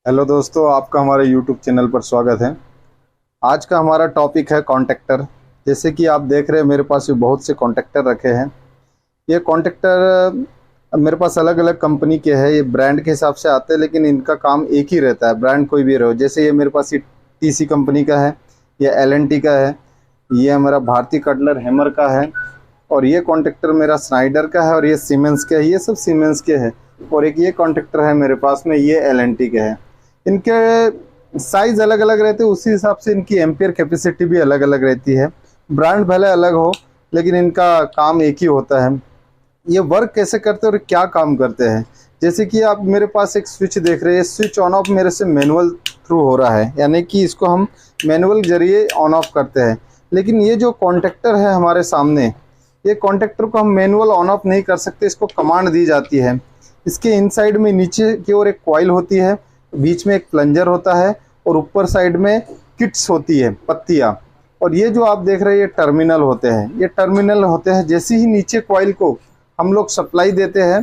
Hello दोस्तों, आपका हमारे YouTube चैनल पर स्वागत है। आज का हमारा टॉपिक है कॉन्टेक्टर। जैसे कि आप देख रहे हैं मेरे पास भी बहुत से कॉन्टेक्टर रखे हैं। ये कॉन्टेक्टर मेरे पास अलग अलग कंपनी के हैं। ये ब्रांड के हिसाब से आते हैं, लेकिन इनका काम एक ही रहता है, ब्रांड कोई भी रहो। जैसे ये मेरे पास ये TC कंपनी का है, ये L&T का है, ये हमारा भारतीय कटलर हैमर का है, और ये कॉन्टेक्टर मेरा स्नाइडर का है, और ये सीमेंस के है। ये सब सीमेंस के है। और एक ये कॉन्टेक्टर है मेरे पास में, ये L&T के है। इनके साइज अलग अलग रहते हैं, उसी हिसाब से इनकी एम्पियर कैपेसिटी भी अलग अलग रहती है। ब्रांड भले अलग हो, लेकिन इनका काम एक ही होता है। ये वर्क कैसे करते हैं और क्या काम करते हैं, जैसे कि आप मेरे पास एक स्विच देख रहे हैं। स्विच ऑन ऑफ मेरे से मैनुअल थ्रू हो रहा है, यानी कि इसको हम मैनुअल जरिए ऑन ऑफ करते हैं। लेकिन ये जो कॉन्टेक्टर है हमारे सामने, ये कॉन्टेक्टर को हम मैनुअल ऑन ऑफ नहीं कर सकते, इसको कमांड दी जाती है। इसके इनसाइड में नीचे की ओर एक कॉइल होती है, बीच में एक प्लंजर होता है, और ऊपर साइड में किट्स होती है, पत्तियां। और ये जो आप देख रहे हैं ये टर्मिनल होते हैं। ये टर्मिनल होते हैं, जैसे ही नीचे कॉइल को हम लोग सप्लाई देते हैं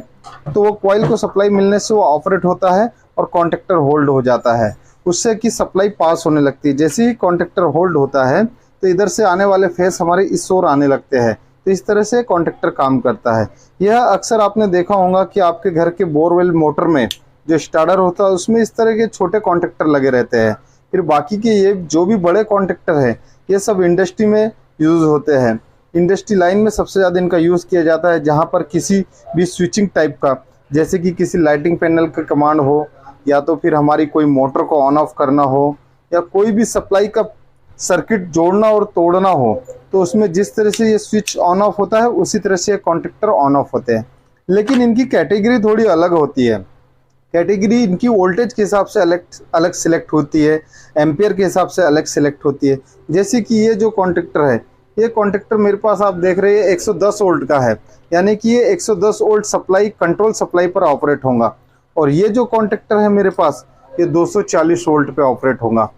तो वो कॉइल को सप्लाई मिलने से वो ऑपरेट होता है और कॉन्टेक्टर होल्ड हो जाता है, उससे कि सप्लाई पास होने लगती है। जैसे ही कॉन्टेक्टर होल्ड होता है तो इधर से आने वाले फेस हमारे इस ओर आने लगते हैं। तो इस तरह से कॉन्टेक्टर काम करता है। यह अक्सर आपने देखा होगा कि आपके घर के बोरवेल मोटर में जो स्टार्टर होता है उसमें इस तरह के छोटे कॉन्टेक्टर लगे रहते हैं। फिर बाकी के ये जो भी बड़े कॉन्टेक्टर है, ये सब इंडस्ट्री में यूज़ होते हैं। इंडस्ट्री लाइन में सबसे ज़्यादा इनका यूज़ किया जाता है, जहाँ पर किसी भी स्विचिंग टाइप का, जैसे कि किसी लाइटिंग पैनल का कमांड हो, या तो फिर हमारी कोई मोटर को ऑन ऑफ करना हो, या कोई भी सप्लाई का सर्किट जोड़ना और तोड़ना हो, तो उसमें जिस तरह से ये स्विच ऑन ऑफ होता है उसी तरह से ये कॉन्टेक्टर ऑन ऑफ होते हैं। लेकिन इनकी कैटेगरी थोड़ी अलग होती है। कैटेगरी इनकी वोल्टेज के हिसाब से अलग अलग सिलेक्ट होती है, एम्पियर के हिसाब से अलग सिलेक्ट होती है। जैसे कि ये जो कॉन्टेक्टर है, ये कॉन्टेक्टर मेरे पास आप देख रहे हैं 110 वोल्ट का है, यानी कि ये 110 वोल्ट सप्लाई, कंट्रोल सप्लाई पर ऑपरेट होगा। और ये जो कॉन्टेक्टर है मेरे पास, ये 240 वोल्ट पे ऑपरेट होगा।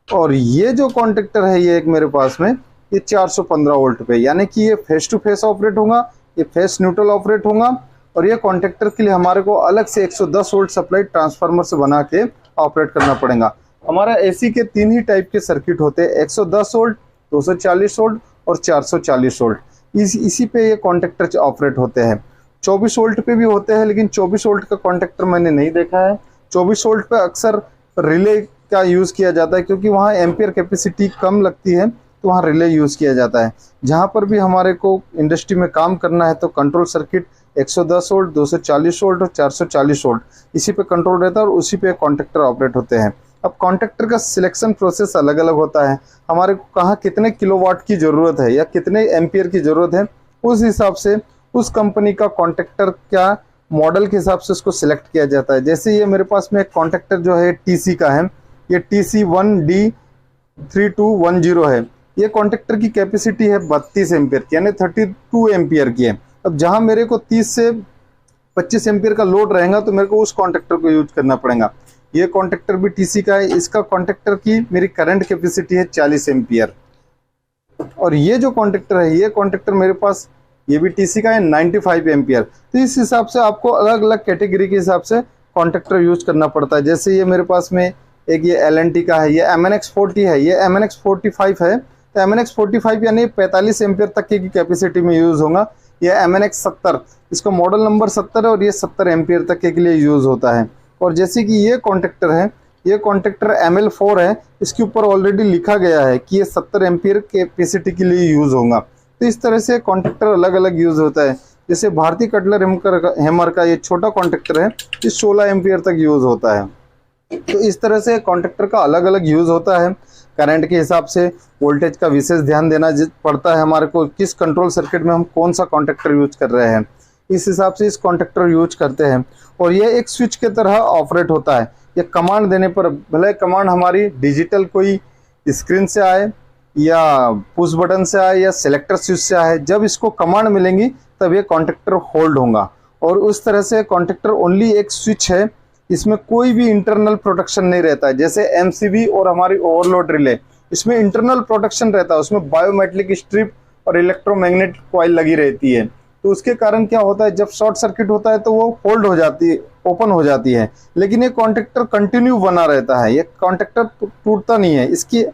और ये जो कॉन्टेक्टर है, ये एक मेरे पास में, ये 415 वोल्ट पे, यानी कि ये फेस टू फेस ऑपरेट होगा, ये फेस न्यूट्रल ऑपरेट होगा। और ये कॉन्टेक्टर के लिए हमारे को अलग से 110 वोल्ट सप्लाई ट्रांसफार्मर से बना के ऑपरेट करना पड़ेगा। हमारा AC के 3 ही टाइप के सर्किट होते हैं, 110 वोल्ट, 240 वोल्ट और 440 वोल्ट। इसी पे ये कॉन्टेक्टर ऑपरेट होते हैं। 24 वोल्ट पे भी होते हैं, लेकिन 24 वोल्ट का कॉन्टेक्टर मैंने नहीं देखा है। 24 वोल्ट पे अक्सर रिले का यूज़ किया जाता है, क्योंकि वहाँ एम्पियर कैपेसिटी कम लगती है, तो वहाँ रिले यूज़ किया जाता है। जहाँ पर भी हमारे को इंडस्ट्री में काम करना है तो कंट्रोल सर्किट 110 वोल्ट, 240 वोल्ट और 440 वोल्ट, इसी पे कंट्रोल रहता है और उसी पे कॉन्टेक्टर ऑपरेट होते हैं। अब कॉन्टेक्टर का सिलेक्शन प्रोसेस अलग अलग होता है। हमारे को कहाँ कितने किलोवाट की ज़रूरत है या कितने एम्पियर की ज़रूरत है, उस हिसाब से उस कंपनी का कॉन्टेक्टर क्या मॉडल के हिसाब से उसको सिलेक्ट किया जाता है। जैसे ये मेरे पास में एक कॉन्टेक्टर जो है TC का है, ये TC1D3210 है। ये कॉन्टेक्टर की कैपेसिटी है 32 एम्पियर की, यानी 32 एम्पियर की है। अब जहां मेरे को 30 से 25 एम्पियर का लोड रहेगा तो मेरे को उस कॉन्टेक्टर को यूज करना पड़ेगा। ये कॉन्टेक्टर भी TC का है, इसका कॉन्टेक्टर की मेरी करंट कैपेसिटी है 40 एम्पियर। और ये जो कॉन्टेक्टर है, ये कॉन्टेक्टर मेरे पास, ये भी TC का है, 95 एम्पियर। तो इस हिसाब से आपको अलग अलग कैटेगरी के हिसाब से कॉन्टेक्टर यूज करना पड़ता है। जैसे ये मेरे पास में एक ये L&T का है, ये MNX40 है, ये MNX45 है। तो MNX45 यानी 45 एम्पियर तक की कैपेसिटी में यूज होगा। ये MNX70, इसका मॉडल नंबर 70 है, और ये 70 एम्पियर तक के लिए यूज होता है। और जैसे कि ये कॉन्टेक्टर है, ये कॉन्टेक्टर ML4 है, इसके ऊपर ऑलरेडी लिखा गया है कि ये 70 एम्पियर कैपेसिटी के लिए यूज होगा। तो इस तरह से कॉन्टेक्टर अलग अलग यूज होता है। जैसे भारतीय कटलर हैमर का ये छोटा कॉन्टेक्टर है, ये 16 एम्पियर तक यूज होता है। तो इस तरह से कॉन्टेक्टर का अलग अलग यूज होता है। करंट के हिसाब से वोल्टेज का विशेष ध्यान देना पड़ता है हमारे को, किस कंट्रोल सर्किट में हम कौन सा कॉन्टेक्टर यूज कर रहे हैं, इस हिसाब से इस कॉन्टेक्टर यूज करते हैं। और ये एक स्विच की तरह ऑपरेट होता है। ये कमांड देने पर, भले कमांड हमारी डिजिटल कोई स्क्रीन से आए या पुश बटन से आए या सिलेक्टर स्विच से आए, जब इसको कमांड मिलेंगी तब ये कॉन्टेक्टर होल्ड होगा। और उस तरह से कॉन्टेक्टर ओनली एक स्विच है, इसमें कोई भी इंटरनल प्रोटेक्शन नहीं रहता है। जैसे MCB और हमारी ओवरलोड रिले, इसमें इंटरनल प्रोटेक्शन रहता है, उसमें बायोमेट्रिक स्ट्रिप और इलेक्ट्रोमैग्नेटिक कॉइल लगी रहती है। तो उसके कारण क्या होता है, जब शॉर्ट सर्किट होता है तो वो होल्ड हो जाती है, ओपन हो जाती है, लेकिन ये कॉन्टेक्टर कंटिन्यू बना रहता है, ये कॉन्टेक्टर टूटता नहीं है। इसकी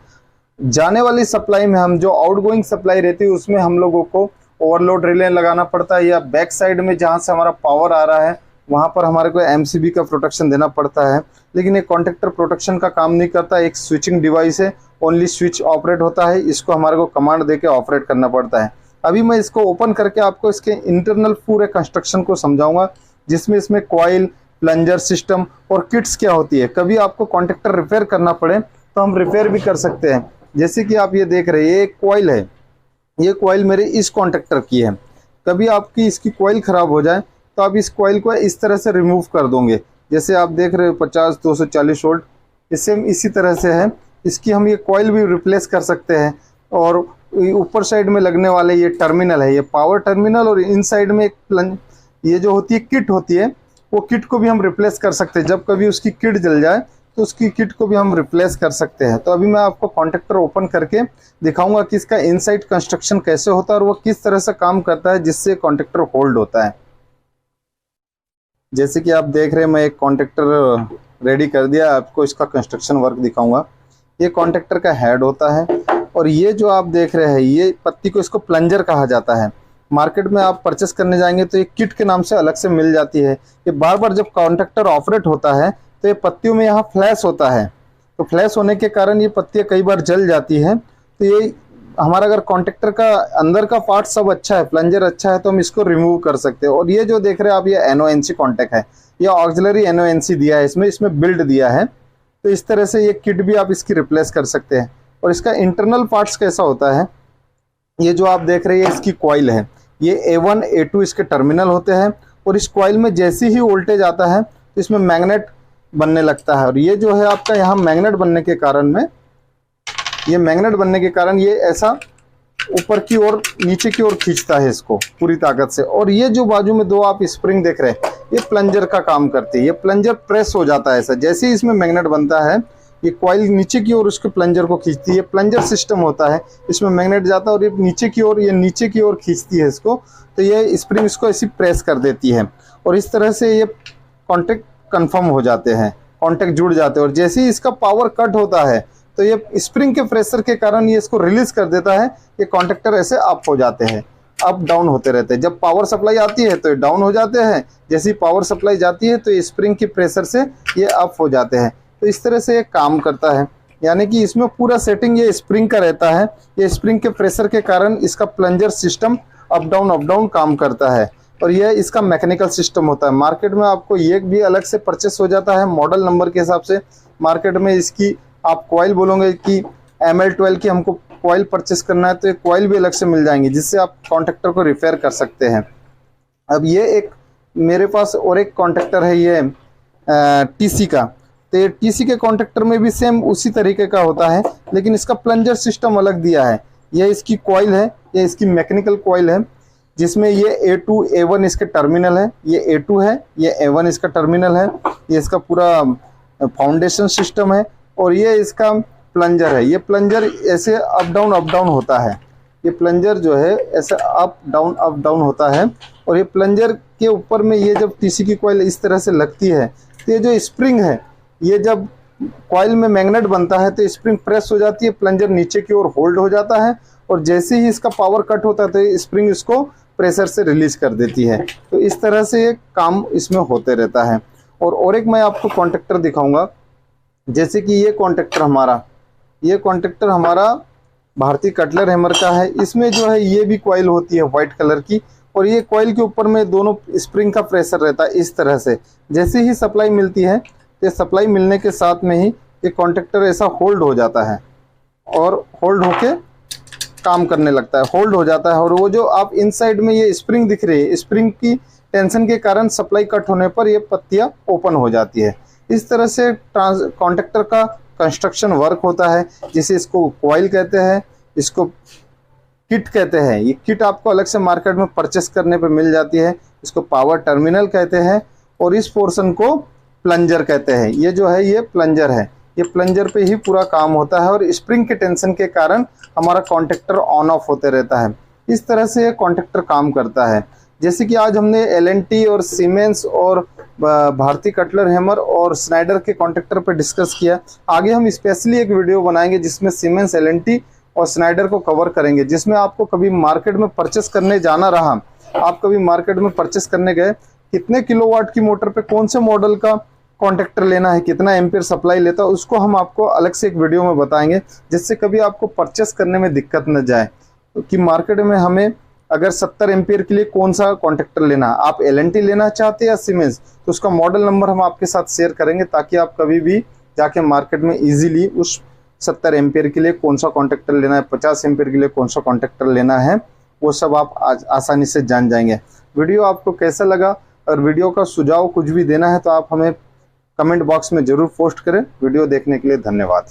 जाने वाली सप्लाई में हम जो आउटगोइंग सप्लाई रहती है उसमें हम लोगों को ओवरलोड रिले लगाना पड़ता है, या बैक साइड में जहाँ से हमारा पावर आ रहा है वहाँ पर हमारे को एमसीबी का प्रोटेक्शन देना पड़ता है। लेकिन ये कॉन्टेक्टर प्रोटेक्शन का काम नहीं करता, एक स्विचिंग डिवाइस है, ओनली स्विच ऑपरेट होता है, इसको हमारे को कमांड देके ऑपरेट करना पड़ता है। अभी मैं इसको ओपन करके आपको इसके इंटरनल पूरे कंस्ट्रक्शन को समझाऊंगा, जिसमें इसमें कॉइल, प्लंजर सिस्टम और किट्स क्या होती है। कभी आपको कॉन्टेक्टर रिपेयर करना पड़े तो हम रिपेयर भी कर सकते हैं। जैसे कि आप ये देख रहे हैं, ये एक कॉइल है, ये कॉइल मेरे इस कॉन्टेक्टर की है। कभी आपकी इसकी कॉइल ख़राब हो जाए तो आप इस कॉइल को इस तरह से रिमूव कर दोगे। जैसे आप देख रहे हो 50-240 वोल्ट, इससे इसी तरह से है। इसकी हम ये कॉइल भी रिप्लेस कर सकते हैं। और ऊपर साइड में लगने वाले ये टर्मिनल है, ये पावर टर्मिनल, और इन साइड में एक ये जो होती है किट होती है, वो किट को भी हम रिप्लेस कर सकते हैं। जब कभी उसकी किट जल जाए तो उसकी किट को भी हम रिप्लेस कर सकते हैं। तो अभी मैं आपको कॉन्टेक्टर ओपन करके दिखाऊंगा कि इसका इनसाइड कंस्ट्रक्शन कैसे होता है और वो किस तरह से काम करता है जिससे कॉन्टेक्टर होल्ड होता है। जैसे कि आप देख रहे हैं, मैं एक कॉन्टेक्टर रेडी कर दिया, आपको इसका कंस्ट्रक्शन वर्क दिखाऊंगा। ये कॉन्टेक्टर का हेड होता है, और ये जो आप देख रहे हैं ये पत्ती को, इसको प्लंजर कहा जाता है। मार्केट में आप परचेस करने जाएंगे तो ये किट के नाम से अलग से मिल जाती है। ये बार बार जब कॉन्टेक्टर ऑपरेट होता है तो ये पत्तियों में यहाँ फ्लैश होता है, तो फ्लैश होने के कारण ये पत्तियाँ कई बार जल जाती हैं। तो ये हमारा अगर कॉन्टेक्टर का अंदर का पार्ट सब अच्छा है, प्लंजर अच्छा है, तो हम इसको रिमूव कर सकते हैं। और ये जो देख रहे हैं आप, ये NONC कॉन्टेक्ट है, ये ऑक्सिलरी NONC दिया है, इसमें बिल्ड दिया है। तो इस तरह से ये किट भी आप इसकी रिप्लेस कर सकते हैं। और इसका इंटरनल पार्ट्स कैसा होता है, ये जो आप देख रहे हैं इसकी कॉइल है, ये A1 A2 इसके टर्मिनल होते हैं। और इस कॉइल में जैसे ही वोल्टेज आता है तो इसमें मैग्नेट बनने लगता है। और ये जो है आपका यहाँ मैग्नेट बनने के कारण में, ये मैग्नेट बनने के कारण ये ऐसा ऊपर की ओर नीचे की ओर खींचता है इसको पूरी ताकत से। और ये जो बाजू में दो आप स्प्रिंग देख रहे हैं, ये प्लंजर का काम करती है। ये प्लंजर प्रेस हो जाता है ऐसा, जैसे ही इसमें मैग्नेट बनता है ये कॉइल नीचे की ओर उसके प्लंजर को खींचती है। प्लंजर सिस्टम होता है, इसमें मैग्नेट जाता है और ये नीचे की ओर खींचती है इसको। तो ये स्प्रिंग इसको ऐसी प्रेस कर देती है, और इस तरह से ये कॉन्टेक्ट कन्फर्म हो जाते हैं, कॉन्टेक्ट जुड़ जाते हैं। और जैसे ही इसका पावर कट होता है तो ये स्प्रिंग के प्रेशर के कारण ये इसको रिलीज कर देता है। ये कॉन्टेक्टर ऐसे अप हो जाते हैं, अप डाउन होते रहते हैं। जब पावर सप्लाई आती है तो ये डाउन हो जाते हैं, जैसे ही पावर सप्लाई जाती है तो ये स्प्रिंग के प्रेशर से ये अप हो जाते हैं। तो इस तरह से ये काम करता है, यानी कि इसमें पूरा सेटिंग ये स्प्रिंग का रहता है। ये स्प्रिंग के प्रेशर के कारण इसका plunger system up down calm करता है। और यह इसका मैकेनिकल सिस्टम होता है। मार्केट में आपको ये भी अलग से परचेस हो जाता है मॉडल नंबर के हिसाब से। मार्केट में इसकी आप कॉइल बोलोगे कि ML12 की हमको कॉइल परचेस करना है तो ये कॉइल भी अलग से मिल जाएंगी, जिससे आप कॉन्टेक्टर को रिपेयर कर सकते हैं। अब ये एक मेरे पास और एक कॉन्टेक्टर है, ये TC का। तो ये TC के कॉन्टेक्टर में भी सेम उसी तरीके का होता है, लेकिन इसका प्लंजर सिस्टम अलग दिया है। ये इसकी कॉइल है, ये इसकी मैकेनिकल कॉइल है, जिसमें ये A2 A1 इसके टर्मिनल है, ये A2 है, ये A1 इसका टर्मिनल है। ये इसका पूरा फाउंडेशन सिस्टम है, और ये इसका प्लंजर है। ये प्लंजर ऐसे अप डाउन होता है। ये प्लंजर जो है ऐसे अप डाउन होता है। और ये प्लंजर के ऊपर में ये जब TC की कॉइल इस तरह से लगती है तो ये जो स्प्रिंग है, ये जब कॉइल में मैग्नेट बनता है तो स्प्रिंग प्रेस हो जाती है, प्लंजर नीचे की ओर होल्ड हो जाता है। और जैसे ही इसका पावर कट होता है तो स्प्रिंग इसको प्रेशर से रिलीज कर देती है। तो इस तरह से ये काम इसमें होते रहता है। और एक मैं आपको कॉन्टेक्टर दिखाऊंगा, जैसे कि ये कॉन्टेक्टर हमारा भारतीय कटलर हैमर का है। इसमें जो है ये भी कॉइल होती है वाइट कलर की, और ये कॉइल के ऊपर में दोनों स्प्रिंग का प्रेशर रहता है इस तरह से। जैसे ही सप्लाई मिलती है तो सप्लाई मिलने के साथ में ही ये कॉन्टेक्टर ऐसा होल्ड हो जाता है, और होल्ड होके काम करने लगता है, होल्ड हो जाता है। और वो जो आप इनसाइड में ये स्प्रिंग दिख रही है, स्प्रिंग की टेंशन के कारण सप्लाई कट होने पर ये पत्तियां ओपन हो जाती है। इस तरह से कॉन्टेक्टर का कंस्ट्रक्शन वर्क होता है, जिसे इसको कॉइल कहते हैं, इसको किट कहते हैं। ये किट आपको अलग से मार्केट में परचेस करने पे मिल जाती है। इसको पावर टर्मिनल कहते हैं, और इस पोर्शन को प्लंजर कहते हैं। ये जो है ये प्लंजर है, ये प्लंजर पे ही पूरा काम होता है, और स्प्रिंग के टेंशन के कारण हमारा कॉन्टेक्टर ऑन ऑफ होते रहता है। इस तरह से ये कॉन्टेक्टर काम करता है। जैसे कि आज हमने L&T और सीमेंस और भारती कटलर हैमर और स्नाइडर के कॉन्टेक्टर पर डिस्कस किया। आगे हम स्पेशली एक वीडियो बनाएंगे जिसमें सीमेंस, एल&टी और स्नाइडर को कवर करेंगे, जिसमें आपको कभी मार्केट में परचेस करने जाना रहा, आप कभी मार्केट में परचेस करने गए, कितने किलोवाट की मोटर पे कौन से मॉडल का कॉन्टेक्टर लेना है, कितना एम्पियर सप्लाई लेता है, उसको हम आपको अलग से एक वीडियो में बताएंगे, जिससे कभी आपको परचेस करने में दिक्कत न जाए कि मार्केट में हमें अगर 70 एम्पियर के लिए कौन सा कॉन्टेक्टर लेना है, आप एल&टी लेना चाहते हैं या सीमेंस, तो उसका मॉडल नंबर हम आपके साथ शेयर करेंगे, ताकि आप कभी भी जाके मार्केट में इजीली उस 70 एम्पियर के लिए कौन सा कॉन्टेक्टर लेना है, 50 एम्पियर के लिए कौन सा कॉन्टेक्टर लेना है, वो सब आप आज आसानी से जान जाएंगे। वीडियो आपको कैसा लगा और वीडियो का सुझाव कुछ भी देना है तो आप हमें कमेंट बॉक्स में ज़रूर पोस्ट करें। वीडियो देखने के लिए धन्यवाद।